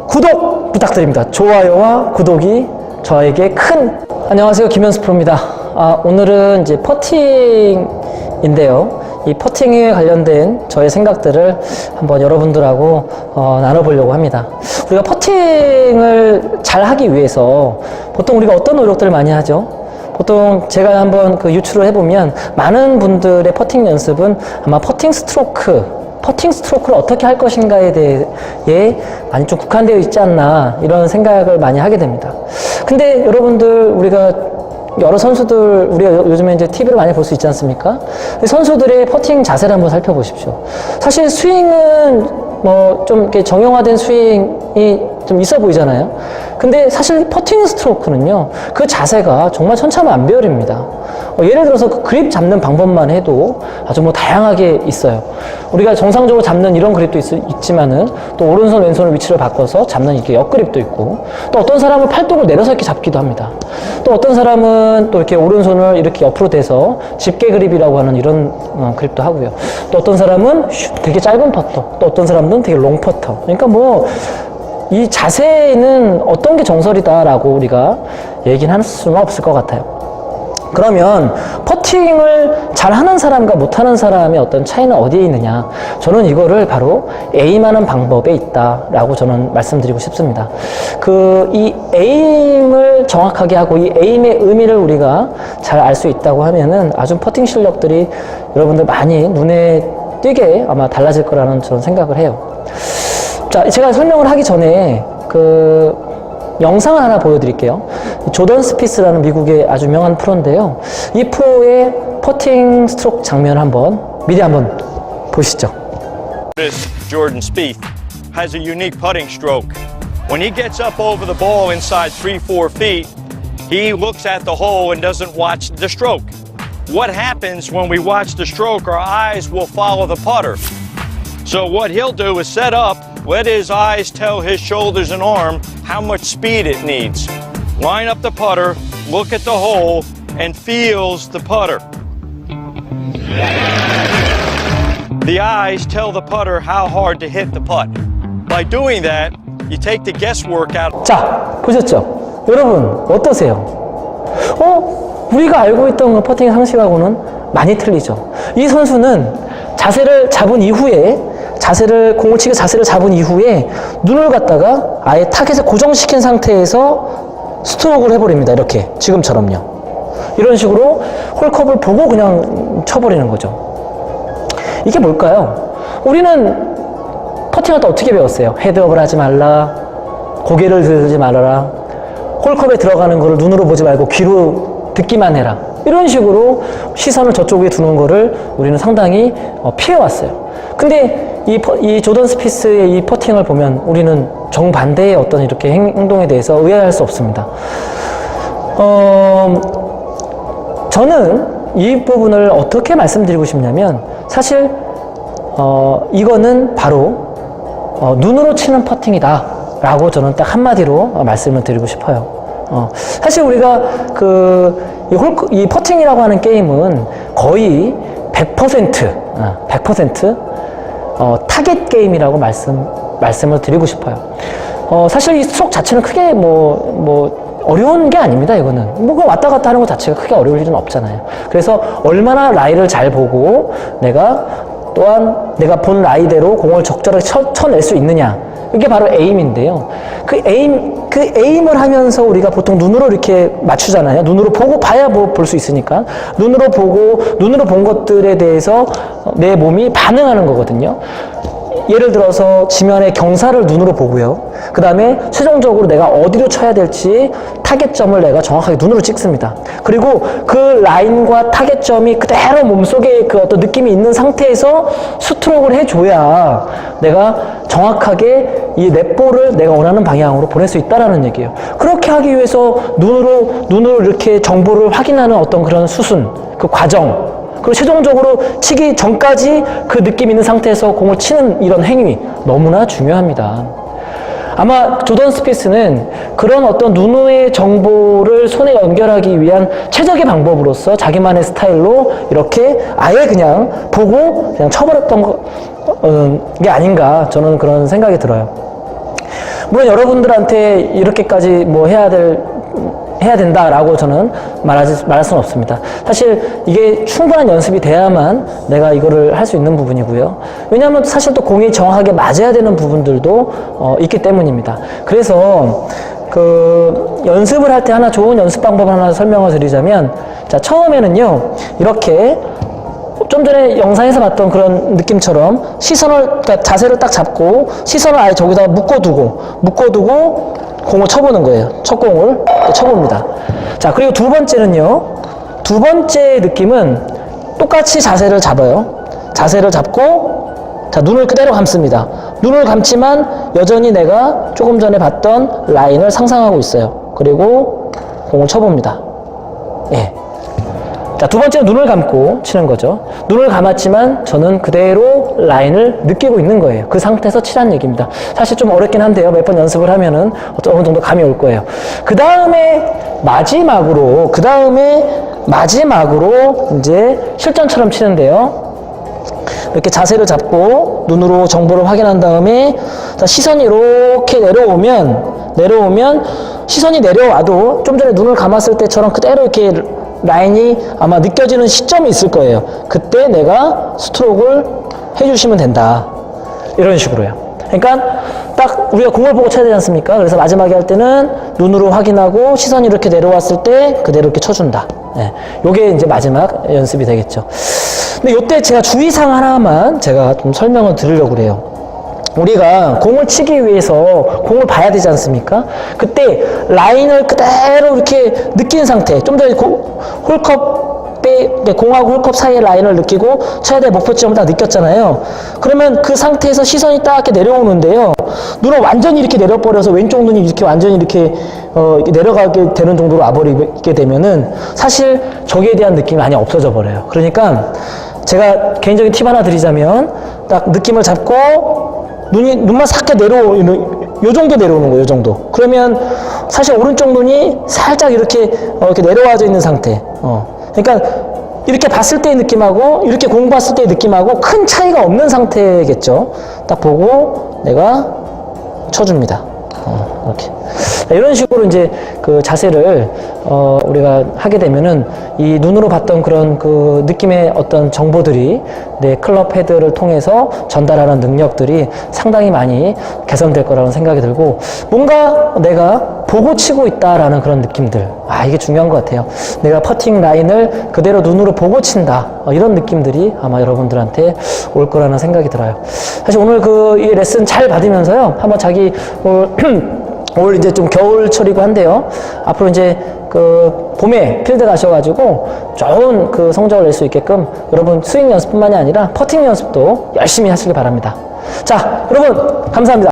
구독 부탁드립니다. 좋아요와 구독이 저에게 큰. 안녕하세요, 김현수 프로입니다. 오늘은 이제 퍼팅인데요. 이 퍼팅에 관련된 저의 생각들을 한번 여러분들하고 나눠보려고 합니다. 우리가 퍼팅을 잘 하기 위해서 보통 우리가 어떤 노력들을 많이 하죠? 보통 제가 한번 그 유추를 해보면 많은 분들의 퍼팅 연습은 아마 퍼팅 스트로크를 어떻게 할 것인가에 대해 많이 좀 국한되어 있지 않나, 이런 생각을 많이 하게 됩니다. 근데 여러분들, 우리가 여러 선수들, 우리가 요즘에 이제 TV를 많이 볼 수 있지 않습니까? 선수들의 퍼팅 자세를 한번 살펴보십시오. 사실 스윙은 뭐 좀 이렇게 정형화된 스윙이 좀 있어 보이잖아요. 근데 사실 퍼팅 스트로크는요, 그 자세가 정말 천차만별입니다. 예를 들어서 그 그립 잡는 방법만 해도 아주 뭐 다양하게 있어요. 우리가 정상적으로 잡는 이런 그립도 있지만은 또 오른손 왼손을 위치를 바꿔서 잡는 이렇게 옆그립도 있고, 또 어떤 사람은 팔뚝을 내려서 이렇게 잡기도 합니다. 또 어떤 사람은 또 이렇게 오른손을 이렇게 옆으로 대서 집게 그립이라고 하는 이런 그립도 하고요. 또 어떤 사람은 되게 짧은 퍼터, 또 어떤 사람은 되게 롱 퍼터. 그러니까 뭐 이 자세는 어떤 게 정설이다라고 우리가 얘기는 할 수는 없을 것 같아요. 그러면 퍼팅을 잘하는 사람과 못하는 사람의 어떤 차이는 어디에 있느냐? 저는 이거를 바로 에임하는 방법에 있다라고 저는 말씀드리고 싶습니다. 이 에임을 정확하게 하고 이 에임의 의미를 우리가 잘 알 수 있다고 하면은 아주 퍼팅 실력들이 여러분들 많이 눈에 띄게 아마 달라질 거라는 저는 생각을 해요. 자, 제가 설명을 하기 전에 영상을 하나 보여드릴게요. 조던 스피스라는 미국의 아주 유명한 프로인데요. 이 프로의 퍼팅 스트로크 장면을 미리 한번 보시죠. Jordan Spieth has a unique putting stroke. When he gets up over the ball inside 3-4 feet, he looks at the hole and doesn't watch the stroke. What happens when we watch the stroke, our eyes will follow the putter. So what he'll do is set up, let his eyes tell his shoulders and arm how much speed it needs. Line up the putter, look at the hole, and feels the putter. The eyes tell the putter how hard to hit the putt. By doing that, you take the guesswork out. 자, 보셨죠? 여러분, 어떠세요? 우리가 알고 있던 그 퍼팅의 상식하고는 많이 틀리죠. 이 선수는 자세를 잡은 이후에 공을 치기 자세를 잡은 이후에 눈을 갖다가 아예 타겟에 고정시킨 상태에서 스트로크를 해버립니다. 이렇게 지금처럼요. 이런 식으로 홀컵을 보고 그냥 쳐버리는 거죠. 이게 뭘까요? 우리는 퍼팅할 때 어떻게 배웠어요? 헤드업을 하지 말라, 고개를 들지 말아라, 홀컵에 들어가는 거를 눈으로 보지 말고 귀로 듣기만 해라. 이런 식으로 시선을 저쪽에 두는 거를 우리는 상당히 피해왔어요. 근데 이 조던 스피스의 이 퍼팅을 보면 우리는 정반대의 어떤 이렇게 행동에 대해서 의아할 수 없습니다. 저는 이 부분을 어떻게 말씀드리고 싶냐면, 사실 이거는 바로 눈으로 치는 퍼팅이다 라고 저는 딱 한마디로 말씀을 드리고 싶어요. 사실 우리가 이 퍼팅이라고 하는 게임은 거의 100% 타겟 게임이라고 말씀을 드리고 싶어요. 사실 이 스트로크 자체는 크게 어려운 게 아닙니다. 이거는 뭐 왔다 갔다 하는 것 자체가 크게 어려울 일은 없잖아요. 그래서 얼마나 라이를 잘 보고 내가 본 라이대로 공을 적절하게 쳐낼 수 있느냐, 이게 바로 에임인데요. 그 에임을 하면서 우리가 보통 눈으로 이렇게 맞추잖아요. 눈으로 보고 봐야 볼 수 있으니까. 눈으로 본 것들에 대해서 내 몸이 반응하는 거거든요. 예를 들어서 지면의 경사를 눈으로 보고요. 그 다음에 최종적으로 내가 어디로 쳐야 될지 타겟점을 내가 정확하게 눈으로 찍습니다. 그리고 그 라인과 타겟점이 그대로 몸속에 그 어떤 느낌이 있는 상태에서 스트로크를 해줘야 내가 정확하게 이 넷볼을 내가 원하는 방향으로 보낼 수 있다라는 얘기예요. 그렇게 하기 위해서 눈으로 이렇게 정보를 확인하는 어떤 그런 수순, 그 과정, 그리고 최종적으로 치기 전까지 그 느낌 있는 상태에서 공을 치는 이런 행위, 너무나 중요합니다. 아마 조던 스피스는 그런 어떤 눈의 정보를 손에 연결하기 위한 최적의 방법으로서 자기만의 스타일로 이렇게 아예 그냥 보고 그냥 쳐버렸던 거, 게 아닌가 저는 그런 생각이 들어요. 물론 여러분들한테 이렇게까지 뭐 해야 된다라고 저는 말할 수는 없습니다. 사실 이게 충분한 연습이 돼야만 내가 이거를 할 수 있는 부분이고요. 왜냐하면 사실 또 공이 정확하게 맞아야 되는 부분들도 있기 때문입니다. 그래서 그 연습을 할 때 하나 좋은 연습 방법을 하나 설명을 드리자면, 자, 처음에는요 이렇게 좀 전에 영상에서 봤던 그런 느낌처럼 그러니까 자세를 딱 잡고 시선을 아예 저기다가 묶어두고 공을 쳐보는 거예요. 첫 공을 쳐봅니다. 자, 그리고 두 번째는요, 두 번째 느낌은 똑같이 자세를 잡아요. 자세를 잡고, 자, 눈을 그대로 감습니다. 눈을 감지만 여전히 내가 조금 전에 봤던 라인을 상상하고 있어요. 그리고 공을 쳐봅니다. 예. 자, 두 번째는 눈을 감고 치는 거죠. 눈을 감았지만 저는 그대로 라인을 느끼고 있는 거예요. 그 상태에서 치라는 얘기입니다. 사실 좀 어렵긴 한데요. 몇 번 연습을 하면은 어느 정도 감이 올 거예요. 그 다음에 마지막으로 이제 실전처럼 치는데요. 이렇게 자세를 잡고 눈으로 정보를 확인한 다음에, 자, 시선이 이렇게 내려오면 시선이 내려와도 좀 전에 눈을 감았을 때처럼 그대로 이렇게 라인이 아마 느껴지는 시점이 있을 거예요. 그때 내가 스트로크를 해주시면 된다. 이런 식으로요. 그러니까 딱 우리가 공을 보고 쳐야 되지 않습니까? 그래서 마지막에 할 때는 눈으로 확인하고 시선이 이렇게 내려왔을 때 그대로 이렇게 쳐준다. 네. 요게 이제 마지막 연습이 되겠죠. 근데 요때 제가 주의사항 하나만 제가 좀 설명을 드리려고 그래요. 우리가 공을 치기 위해서 공을 봐야 되지 않습니까? 그때 라인을 그대로 이렇게 느끼는 상태, 좀 전에 공하고 홀컵 사이의 라인을 느끼고 쳐야 될 목표점을 딱 느꼈잖아요. 그러면 그 상태에서 시선이 딱 이렇게 내려오는데요. 눈을 완전히 이렇게 내려버려서 왼쪽 눈이 이렇게 완전히 이렇게 내려가게 되는 정도로 와버리게 되면은 사실 저기에 대한 느낌이 많이 없어져 버려요. 그러니까 제가 개인적인 팁 하나 드리자면, 딱 느낌을 잡고 눈만 싹게 요 정도 내려오는 거예요, 요 정도. 그러면 사실 오른쪽 눈이 살짝 이렇게 내려와져 있는 상태. 그러니까 이렇게 봤을 때의 느낌하고 이렇게 공 봤을 때의 느낌하고 큰 차이가 없는 상태겠죠. 딱 보고 내가 쳐줍니다. 이렇게. 이런 식으로 이제 그 자세를 우리가 하게 되면은 이 눈으로 봤던 그런 그 느낌의 어떤 정보들이 내 클럽 헤드를 통해서 전달하는 능력들이 상당히 많이 개선될 거라는 생각이 들고, 뭔가 내가 보고 치고 있다라는 그런 느낌들, 이게 중요한 것 같아요. 내가 퍼팅 라인을 그대로 눈으로 보고 친다, 이런 느낌들이 아마 여러분들한테 올 거라는 생각이 들어요. 사실 오늘 이 레슨 잘 받으면서요, 한번 자기 올 이제 좀 겨울철이고 한데요, 앞으로 이제 봄에 필드 가셔가지고 좋은 성적을 낼 수 있게끔 여러분 스윙 연습뿐만이 아니라 퍼팅 연습도 열심히 하시길 바랍니다. 자, 여러분 감사합니다.